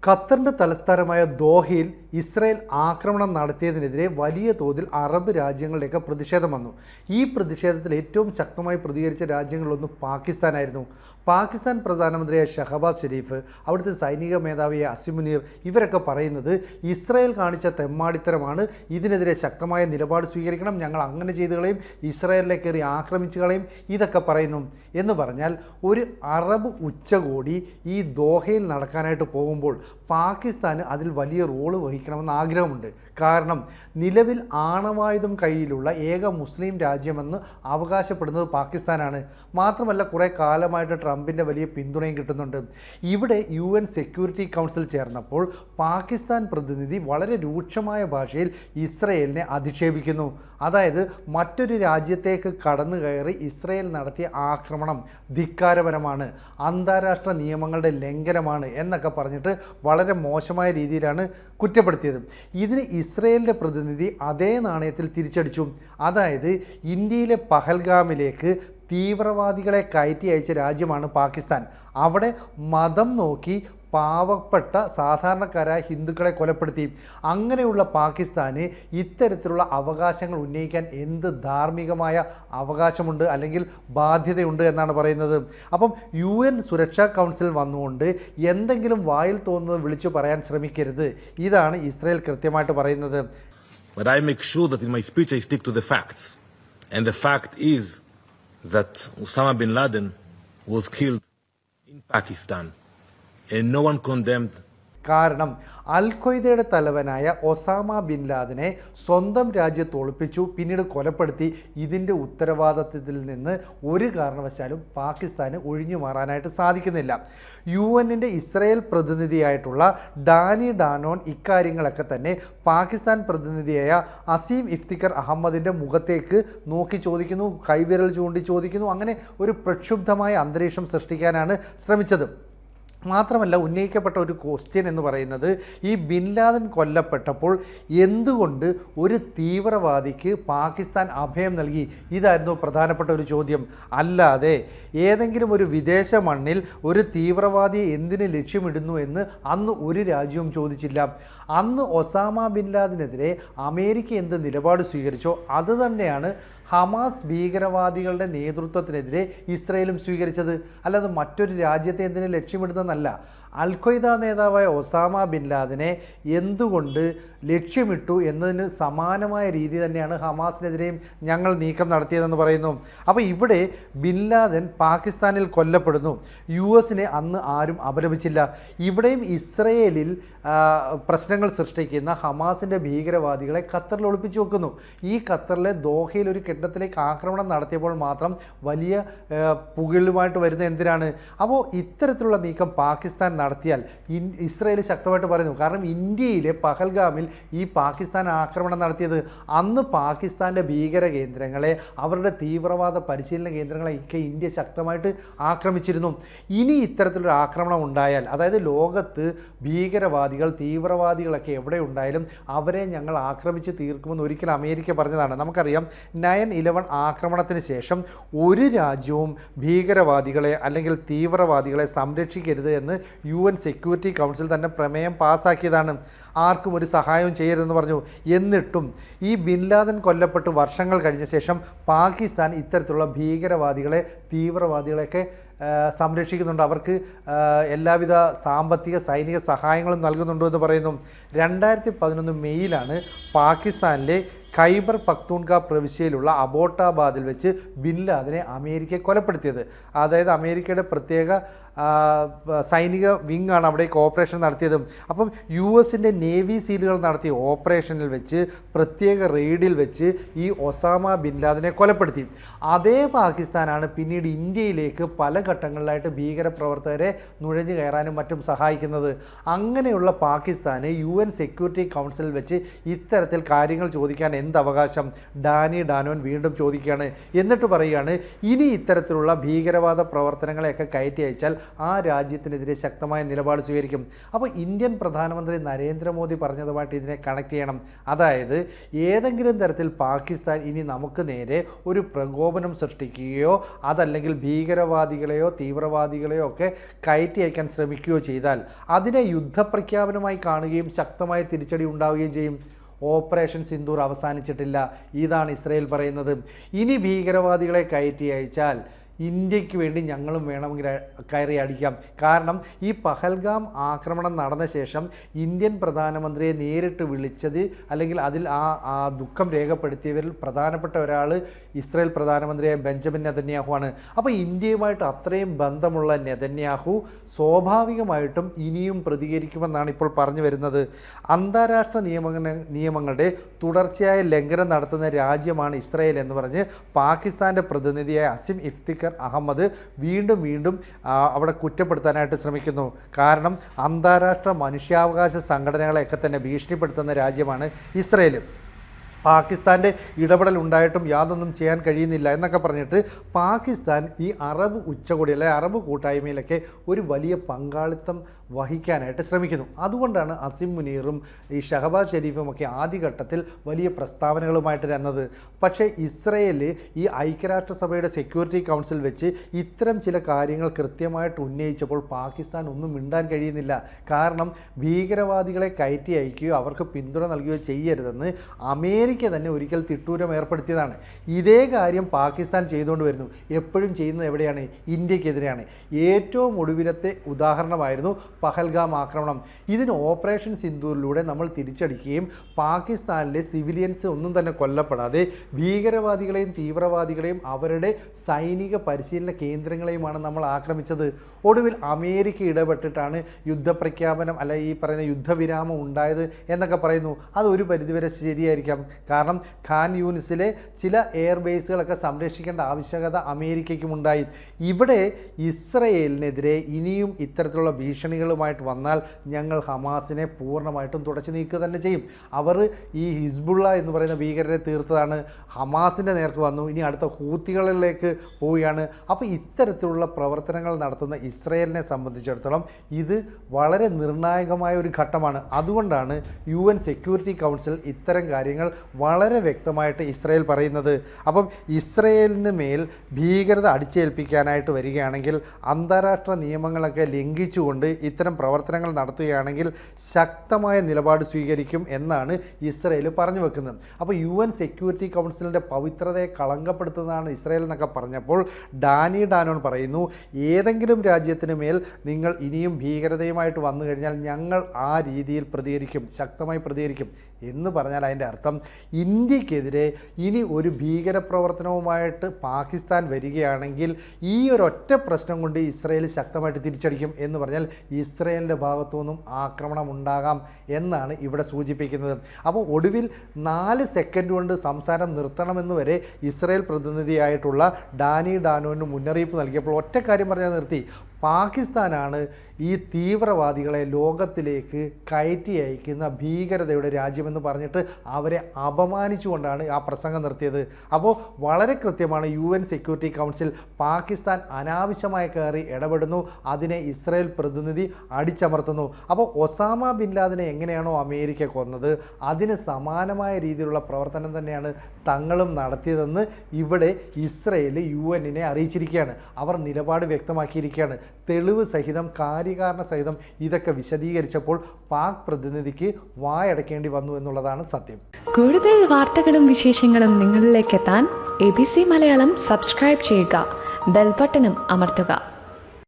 ഖത്തറിൻ്റെ തലസ്ഥാനമായ ദോഹയിൽ ഇസ്രായേൽ ആക്രമണം നടത്തിയതിനെതിരെ വലിയ തോതിൽ അറബ് രാജ്യങ്ങളിലേക്ക് പ്രതിഷേധം വന്നു. ഈ പ്രതിഷേധത്തിൽ ഏറ്റവും ശക്തമായി പ്രതികരിച്ച രാജ്യങ്ങളിലൊന്ന് പാകിസ്ഥാനായിരുന്നു. പാകിസ്ഥാൻ പ്രധാനമന്ത്രിയായ ഷഹബാസ് ഷെരീഫ്, അവിടുത്തെ സൈനിക മേധാവിയായ അസിം മുനീർ ഇവരൊക്കെ പറയുന്നത് ഇസ്രായേൽ കാണിച്ച തെമ്മാടിത്തരമാണ്, ഇതിനെതിരെ ശക്തമായ നിലപാട് സ്വീകരിക്കണം, ഞങ്ങൾ അങ്ങനെ ചെയ്തു കളയും, ഇസ്രായേലിനെ കയറി ആക്രമിച്ചു കളയും, ഇതൊക്കെ പറയുന്നു. എന്ന് പറഞ്ഞാൽ ഒരു അറബ് ഉച്ചകോടി ഈ ദോഹയിൽ നടക്കാനായിട്ട് പോകുമ്പോൾ പാകിസ്ഥാന് അതിൽ വലിയ റോള് വഹിക്കണമെന്ന് ആഗ്രഹമുണ്ട്. കാരണം നിലവിൽ ആണവായുധം കയ്യിലുള്ള ഏക മുസ്ലിം രാജ്യമെന്ന് അവകാശപ്പെടുന്നത് പാകിസ്ഥാനാണ്. മാത്രമല്ല കുറേ കാലമായിട്ട് ട്രംപിൻ്റെ വലിയ പിന്തുണയും കിട്ടുന്നുണ്ട്. ഇവിടെ UN സെക്യൂരിറ്റി കൗൺസിൽ ചേർന്നപ്പോൾ പാകിസ്ഥാൻ പ്രതിനിധി വളരെ രൂക്ഷമായ ഭാഷയിൽ ഇസ്രയേലിനെ അധിക്ഷേപിക്കുന്നു. അതായത് മറ്റൊരു രാജ്യത്തേക്ക് കടന്നു കയറി ഇസ്രയേൽ നടത്തിയ ആക്രമണം ധിക്കാരപരമാണ്, അന്താരാഷ്ട്ര നിയമങ്ങളുടെ ലംഘനമാണ് എന്നൊക്കെ പറഞ്ഞിട്ട് വളരെ മോശമായ രീതിയിലാണ് കുറ്റപ്പെടുത്തിയത്. ഇതിന് ഇസ്രയേലിൻ്റെ പ്രതിനിധി അതേ നാണയത്തിൽ തിരിച്ചടിച്ചു. അതായത് ഇന്ത്യയിലെ പഹൽഗാമിലേക്ക് തീവ്രവാദികളെ കയറ്റി അയച്ച രാജ്യമാണ് പാകിസ്ഥാൻ. അവിടെ മതം നോക്കി പാവപ്പെട്ട സാധാരണക്കാരായ ഹിന്ദുക്കളെ കൊലപ്പെടുത്തി. അങ്ങനെയുള്ള പാകിസ്ഥാന് ഇത്തരത്തിലുള്ള അവകാശങ്ങൾ ഉന്നയിക്കാൻ എന്ത് ധാർമ്മികമായ അവകാശമുണ്ട് അല്ലെങ്കിൽ ബാധ്യതയുണ്ട് എന്നാണ് പറയുന്നത്. അപ്പം UN സുരക്ഷാ കൗൺസിൽ വന്നുകൊണ്ട് എന്തെങ്കിലും വായിൽ തോന്നുന്നത് വിളിച്ചു പറയാൻ ശ്രമിക്കരുത്. ഇതാണ് ഇസ്രായേൽ കൃത്യമായിട്ട് പറയുന്നത്. But I make sure that in my speech I stick to the facts. And the fact is that Osama bin Laden was killed in Pakistan. And no one condemned. കാരണം അൽ ഖ്വയ്ദയുടെ തലവനായ ഒസാമ ബിൻ ലാദനെ സ്വന്തം രാജ്യത്ത് ഒളിപ്പിച്ചു, പിന്നീട് കൊലപ്പെടുത്തി. ഇതിൻ്റെ ഉത്തരവാദിത്തത്തിൽ നിന്ന് ഒരു കാരണവശാലും പാകിസ്ഥാന് ഒഴിഞ്ഞു മാറാനായിട്ട് സാധിക്കുന്നില്ല. UN ഇസ്രായേൽ പ്രതിനിധിയായിട്ടുള്ള ഡാനി ഡാനോൻ ഇക്കാര്യങ്ങളൊക്കെ തന്നെ പാകിസ്ഥാൻ പ്രതിനിധിയായ അസീം ഇഫ്തിഖർ അഹമ്മദിൻ്റെ മുഖത്തേക്ക് നോക്കി ചോദിക്കുന്നു, കൈവിരൽ ചൂണ്ടി ചോദിക്കുന്നു. അങ്ങനെ ഒരു പ്രക്ഷുബ്ധമായ അന്തരീക്ഷം സൃഷ്ടിക്കാനാണ് ശ്രമിച്ചത്. മാത്രമല്ല ഉന്നയിക്കപ്പെട്ട ഒരു ക്വസ്റ്റ്യൻ എന്ന് പറയുന്നത് ഈ ബിൻ ലാദൻ കൊല്ലപ്പെട്ടപ്പോൾ എന്തുകൊണ്ട് ഒരു തീവ്രവാദിക്ക് പാകിസ്ഥാൻ അഭയം നൽകി? ഇതായിരുന്നു പ്രധാനപ്പെട്ട ഒരു ചോദ്യം. അല്ലാതെ ഏതെങ്കിലും ഒരു വിദേശ മണ്ണിൽ ഒരു തീവ്രവാദിയെ എന്തിന് ലക്ഷ്യമിടുന്നു എന്ന് അന്ന് ഒരു രാജ്യവും ചോദിച്ചില്ല. അന്ന് ഒസാമ ബിൻ ലാദനെതിരെ അമേരിക്ക എന്ത് നിലപാട് സ്വീകരിച്ചോ അത് തന്നെയാണ് ഹമാസ് ഭീകരവാദികളുടെ നേതൃത്വത്തിനെതിരെ ഇസ്രായേലും സ്വീകരിച്ചത്. അല്ലാതെ മറ്റൊരു രാജ്യത്തെ എന്തിനു ലക്ഷ്യമിടുന്നതെന്നല്ല. അൽ ഖ്വയ്ദ നേതാവായ ഒസാമ ബിൻ ലാദനെ എന്തുകൊണ്ട് ലക്ഷ്യമിട്ടു എന്നതിന് സമാനമായ രീതി തന്നെയാണ് ഹമാസിനെതിരെയും ഞങ്ങൾ നീക്കം നടത്തിയതെന്ന് പറയുന്നു. അപ്പോൾ ഇവിടെ ബിൻ ലാദൻ പാകിസ്ഥാനിൽ കൊല്ലപ്പെടുന്നു. US അന്ന് ആരും അപലപിച്ചില്ല. ഇവിടെയും ഇസ്രയേലിൽ പ്രശ്നങ്ങൾ സൃഷ്ടിക്കുന്ന ഹമാസിൻ്റെ ഭീകരവാദികളെ ഖത്തറിൽ ഒളിപ്പിച്ചു വെക്കുന്നു. ഈ ഖത്തറിലെ ദോഹയിൽ ഒരു കെട്ടിടത്തിലേക്ക് ആക്രമണം നടത്തിയപ്പോൾ മാത്രം വലിയ പുകഴുമായിട്ട് വരുന്ന എന്തിനാണ്? അപ്പോൾ ഇത്തരത്തിലുള്ള നീക്കം പാകിസ്ഥാൻ നടത്തിയാൽ ഇസ്രായേൽ ശക്തമായിട്ട് പറയുന്നു. കാരണം ഇന്ത്യയിലെ പഹൽഗാമിൽ ഈ പാകിസ്ഥാൻ ആക്രമണം നടത്തിയത് അന്ന് പാകിസ്ഥാൻ്റെ ഭീകര കേന്ദ്രങ്ങളെ, അവരുടെ തീവ്രവാദ പരിശീലന കേന്ദ്രങ്ങളെയൊക്കെ ഇന്ത്യ ശക്തമായിട്ട് ആക്രമിച്ചിരുന്നു. ഇനി ഇത്തരത്തിലൊരു ആക്രമണം ഉണ്ടായാൽ, അതായത് ലോകത്ത് ഭീകരവാദികൾ തീവ്രവാദികളൊക്കെ എവിടെ ഉണ്ടായാലും അവരെ ഞങ്ങൾ ആക്രമിച്ച് തീർക്കുമെന്ന് ഒരിക്കൽ അമേരിക്ക പറഞ്ഞതാണ്. നമുക്കറിയാം 9/11 ആക്രമണത്തിന് ശേഷം ഒരു രാജ്യവും ഭീകരവാദികളെ അല്ലെങ്കിൽ തീവ്രവാദികളെ സംരക്ഷിക്കരുത് എന്ന് UN സെക്യൂരിറ്റി കൗൺസിൽ തന്നെ പ്രമേയം പാസ്സാക്കിയതാണ്. ആർക്കും ഒരു സഹായവും ചെയ്യരുതെന്ന് പറഞ്ഞു. എന്നിട്ടും ഈ ബിൻ ലാദൻ കൊല്ലപ്പെട്ട് വർഷങ്ങൾ കഴിഞ്ഞ ശേഷം പാകിസ്ഥാൻ ഇത്തരത്തിലുള്ള ഭീകരവാദികളെ തീവ്രവാദികളെയൊക്കെ സംരക്ഷിക്കുന്നുണ്ട്. അവർക്ക് എല്ലാവിധ സാമ്പത്തിക സൈനിക സഹായങ്ങളും നൽകുന്നുണ്ടോ എന്ന് പറയുന്നു. 2011 മെയ്യിലാണ് പാകിസ്ഥാനിലെ ഖൈബർ പക്തൂൺഖ പ്രവിശ്യയിലുള്ള അബോട്ടാബാദിൽ വെച്ച് ബിൻ ലാദനെ അമേരിക്ക കൊലപ്പെടുത്തിയത്. അതായത് അമേരിക്കയുടെ പ്രത്യേക സൈനിക വിങ്ങാണ് അവിടേക്ക് ഓപ്പറേഷൻ നടത്തിയത്. അപ്പം US നേവി സീലുകൾ നടത്തിയ ഓപ്പറേഷനിൽ വെച്ച് പ്രത്യേക റെയ്ഡിൽ വെച്ച് ഈ ഒസാമ ബിൻ ലാദനെ കൊലപ്പെടുത്തി. അതേ പാകിസ്ഥാനാണ് പിന്നീട് ഇന്ത്യയിലേക്ക് പല ഘട്ടങ്ങളിലായിട്ട് ഭീകരപ്രവർത്തകരെ നുഴഞ്ഞു കയറാനും മറ്റും സഹായിക്കുന്നത്. അങ്ങനെയുള്ള പാകിസ്ഥാന് UN സെക്യൂരിറ്റി കൗൺസിലിൽ വെച്ച് ഇത്തരത്തിൽ കാര്യങ്ങൾ ചോദിക്കാൻ എന്ത് അവകാശം? ഡാനി ഡാനോൻ വീണ്ടും ചോദിക്കുകയാണ്. എന്നിട്ട് പറയുകയാണ്, ഇനി ഇത്തരത്തിലുള്ള ഭീകരവാദ പ്രവർത്തനങ്ങളെയൊക്കെ കയറ്റി അയച്ചാൽ ആ രാജ്യത്തിനെതിരെ ശക്തമായ നിലപാട് സ്വീകരിക്കും. അപ്പോൾ ഇന്ത്യൻ പ്രധാനമന്ത്രി നരേന്ദ്രമോദി പറഞ്ഞതുമായിട്ട് ഇതിനെ കണക്ട് ചെയ്യണം. അതായത് ഏതെങ്കിലും തരത്തിൽ പാകിസ്ഥാൻ ഇനി നമുക്ക് നേരെ ഒരു പ്രകോപനം സൃഷ്ടിക്കുകയോ അതല്ലെങ്കിൽ ഭീകരവാദികളെയോ തീവ്രവാദികളെയോ ഒക്കെ കയറ്റി അയക്കാൻ ശ്രമിക്കുകയോ ചെയ്താൽ അതിനെ യുദ്ധപ്രഖ്യാപനമായി കാണുകയും ശക്തമായ തിരിച്ചടി ഉണ്ടാവുകയും ചെയ്യും. ഓപ്പറേഷൻ സിന്ദൂർ അവസാനിച്ചിട്ടില്ല. ഇതാണ് ഇസ്രയേൽ പറയുന്നത്. ഇനി ഭീകരവാദികളെ കയറ്റി അയച്ചാൽ ഇന്ത്യക്ക് വേണ്ടി ഞങ്ങളും വേണമെങ്കിൽ കയറി അടിക്കാം. കാരണം ഈ പഹൽഗാം ആക്രമണം നടന്ന ശേഷം ഇന്ത്യൻ പ്രധാനമന്ത്രിയെ നേരിട്ട് വിളിച്ചത് അല്ലെങ്കിൽ അതിൽ ആ ദുഃഖം രേഖപ്പെടുത്തിയവരിൽ പ്രധാനപ്പെട്ട ഒരാൾ ഇസ്രയേൽ പ്രധാനമന്ത്രിയായ ബെഞ്ചമിൻ നെതന്യാഹു ആണ്. അപ്പോൾ ഇന്ത്യയുമായിട്ട് അത്രയും ബന്ധമുള്ള നെതന്യാഹു സ്വാഭാവികമായിട്ടും ഇനിയും പ്രതികരിക്കുമെന്നാണ് ഇപ്പോൾ പറഞ്ഞു വരുന്നത്. അന്താരാഷ്ട്ര നിയമങ്ങളുടെ തുടർച്ചയായ ലംഘനം നടത്തുന്ന രാജ്യമാണ് ഇസ്രയേൽ എന്ന് പറഞ്ഞ് പാകിസ്ഥാൻ്റെ പ്രതിനിധിയായ അസിം ഇഫ്തിഖർ അഹമ്മദ് വീണ്ടും അവിടെ കുറ്റപ്പെടുത്താനായിട്ട് ശ്രമിക്കുന്നു. കാരണം അന്താരാഷ്ട്ര മനുഷ്യാവകാശ സംഘടനകളെയൊക്കെ തന്നെ ഭീഷണിപ്പെടുത്തുന്ന രാജ്യമാണ് ഇസ്രയേൽ. പാകിസ്ഥാൻ്റെ ഇടപെടൽ ഉണ്ടായിട്ടും യാതൊന്നും ചെയ്യാൻ കഴിയുന്നില്ല എന്നൊക്കെ പറഞ്ഞിട്ട് പാകിസ്ഥാൻ ഈ അറബ് ഉച്ചകോടി അല്ലെ അറബ് കൂട്ടായ്മയിലൊക്കെ ഒരു വലിയ പങ്കാളിത്തം വഹിക്കാനായിട്ട് ശ്രമിക്കുന്നു. അതുകൊണ്ടാണ് അസിം മുനീറും ഈ ഷഹബാസ് ഷെരീഫും ഒക്കെ ആദ്യഘട്ടത്തിൽ വലിയ പ്രസ്താവനകളുമായിട്ട് വന്നത്. പക്ഷേ ഇസ്രയേൽ ഈ ഐക്യരാഷ്ട്രസഭയുടെ സെക്യൂരിറ്റി കൗൺസിൽ വെച്ച് ഇത്തരം ചില കാര്യങ്ങൾ കൃത്യമായിട്ട് ഉന്നയിച്ചപ്പോൾ പാകിസ്ഥാൻ ഒന്നും മിണ്ടാൻ കഴിയുന്നില്ല. കാരണം ഭീകരവാദികളെ കയറ്റി അയക്കുകയോ അവർക്ക് പിന്തുണ നൽകുകയോ ചെയ്യരുതെന്ന് അമേരിക്ക തന്നെ ഒരിക്കൽ തിട്ടൂരം ഏർപ്പെടുത്തിയതാണ്. ഇതേ കാര്യം പാകിസ്ഥാൻ ചെയ്തുകൊണ്ട് വരുന്നു. എപ്പോഴും ചെയ്യുന്നത് എവിടെയാണ്? ഇന്ത്യക്കെതിരെയാണ്. ഏറ്റവും ഒടുവിലത്തെ ഉദാഹരണമായിരുന്നു പഹൽഗാം ആക്രമണം. ഇതിന് ഓപ്പറേഷൻ സിന്ദൂറിലൂടെ നമ്മൾ തിരിച്ചടിക്കുകയും പാകിസ്ഥാനിലെ സിവിലിയൻസ് ഒന്നും തന്നെ കൊല്ലപ്പെടാതെ ഭീകരവാദികളെയും തീവ്രവാദികളെയും അവരുടെ സൈനിക പരിശീലന കേന്ദ്രങ്ങളെയുമാണ് നമ്മൾ ആക്രമിച്ചത്. ഒടുവിൽ അമേരിക്ക ഇടപെട്ടിട്ടാണ് യുദ്ധപ്രഖ്യാപനം അല്ല ഈ പറയുന്ന യുദ്ധവിരാമം ഉണ്ടായത് എന്നൊക്കെ പറയുന്നു. അത് ഒരു പരിധിവരെ ശരിയായിരിക്കാം. കാരണം ഖാൻ യൂനിസിലെ ചില എയർബേസുകളൊക്കെ സംരക്ഷിക്കേണ്ട ആവശ്യകത അമേരിക്കയ്ക്കുമുണ്ടായി. ഇവിടെ ഇസ്രയേലിനെതിരെ ഇനിയും ഇത്തരത്തിലുള്ള ഭീഷണികളുമായിട്ട് വന്നാൽ ഞങ്ങൾ ഹമാസിനെ പൂർണ്ണമായിട്ടും തുടച്ചു നീക്കുക തന്നെ ചെയ്യും. അവർ ഈ ഹിസ്ബുള്ള എന്ന് പറയുന്ന ഭീകരരെ തീർത്തതാണ്, ഹമാസിൻ്റെ നേർക്ക് വന്നു, ഇനി അടുത്ത ഹൂത്തികളിലേക്ക് പോവുകയാണ്. അപ്പോൾ ഇത്തരത്തിലുള്ള പ്രവർത്തനങ്ങൾ നടത്തുന്ന ഇസ്രയേലിനെ സംബന്ധിച്ചിടത്തോളം ഇത് വളരെ നിർണായകമായ ഒരു ഘട്ടമാണ്. അതുകൊണ്ടാണ് UN സെക്യൂരിറ്റി കൗൺസിൽ ഇത്തരം കാര്യങ്ങൾ വളരെ വ്യക്തമായിട്ട് ഇസ്രയേൽ പറയുന്നത്. അപ്പം ഇസ്രയേലിന് മേൽ ഭീകരത അടിച്ചേൽപ്പിക്കാനായിട്ട് വരികയാണെങ്കിൽ അന്താരാഷ്ട്ര നിയമങ്ങളൊക്കെ ലംഘിച്ചുകൊണ്ട് ഇത്തരം പ്രവർത്തനങ്ങൾ നടത്തുകയാണെങ്കിൽ ശക്തമായ നിലപാട് സ്വീകരിക്കും എന്നാണ് ഇസ്രയേൽ പറഞ്ഞു വെക്കുന്നത്. അപ്പോൾ UN സെക്യൂരിറ്റി കൗൺസിലിൻ്റെ പവിത്രതയെ കളങ്കപ്പെടുത്തുന്നതാണ് ഇസ്രയേൽ എന്നൊക്കെ പറഞ്ഞപ്പോൾ ഡാനി ഡാനോൻ പറയുന്നു, ഏതെങ്കിലും രാജ്യത്തിന് മേൽ നിങ്ങൾ ഇനിയും ഭീകരതയുമായിട്ട് വന്നു കഴിഞ്ഞാൽ ഞങ്ങൾ ആ രീതിയിൽ പ്രതികരിക്കും, ശക്തമായി പ്രതികരിക്കും എന്ന് പറഞ്ഞാൽ അതിൻ്റെ അർത്ഥം ഇന്ത്യക്കെതിരെ ഇനി ഒരു ഭീകരപ്രവർത്തനവുമായിട്ട് പാകിസ്ഥാൻ വരികയാണെങ്കിൽ ഈ ഒരൊറ്റ പ്രശ്നം കൊണ്ട് ഇസ്രയേൽ ശക്തമായിട്ട് തിരിച്ചടിക്കും എന്ന് പറഞ്ഞാൽ ഇസ്രയേലിൻ്റെ ഭാഗത്തു നിന്നും ആക്രമണം ഉണ്ടാകാം എന്നാണ് ഇവിടെ സൂചിപ്പിക്കുന്നത്. അപ്പോൾ ഒടുവിൽ 4 സെക്കൻഡ് കൊണ്ട് സംസാരം നിർത്തണമെന്ന് വരെ ഇസ്രയേൽ പ്രതിനിധിയായിട്ടുള്ള ഡാനി ഡാനോന് മുന്നറിയിപ്പ് നൽകിയപ്പോൾ ഒറ്റ കാര്യം പറഞ്ഞാൽ നിർത്തി. പാകിസ്ഥാനാണ് ഈ തീവ്രവാദികളെ ലോകത്തിലേക്ക് കയറ്റി അയക്കുന്ന ഭീകരതയുടെ രാജ്യമെന്ന് പറഞ്ഞിട്ട് അവരെ അപമാനിച്ചുകൊണ്ടാണ് ആ പ്രസംഗം നിർത്തിയത്. അപ്പോൾ വളരെ കൃത്യമാണ് UN സെക്യൂരിറ്റി കൗൺസിൽ പാകിസ്ഥാൻ അനാവശ്യമായി കയറി ഇടപെടുന്നു, അതിനെ ഇസ്രയേൽ പ്രതിനിധി അടിച്ചമർത്തുന്നു. അപ്പോൾ ഒസാമ ബിൻ ലാദനെ എങ്ങനെയാണോ അമേരിക്ക കൊന്നത് അതിന് സമാനമായ രീതിയിലുള്ള പ്രവർത്തനം തന്നെയാണ് തങ്ങളും നടത്തിയതെന്ന് ഇവിടെ ഇസ്രയേൽ UN-നെ അറിയിച്ചിരിക്കുകയാണ്. അവർ നിലപാട് വ്യക്തമാക്കിയിരിക്കുകയാണ്. തെളിവ് സഹിതം കാര്യകാരണ സഹിതം ഇതൊക്കെ വിശദീകരിച്ചപ്പോൾ പാക് പ്രതിനിധിക്ക് വായടക്കേണ്ടി വന്നു എന്നുള്ളതാണ് സത്യം. കൂടുതൽ വാർത്തകളും വിശേഷങ്ങളും നിങ്ങളിലേക്ക് എത്താൻ ABC മലയാളം സബ്സ്ക്രൈബ് ചെയ്യുക, ബെൽ ബട്ടണും അമർത്തുക.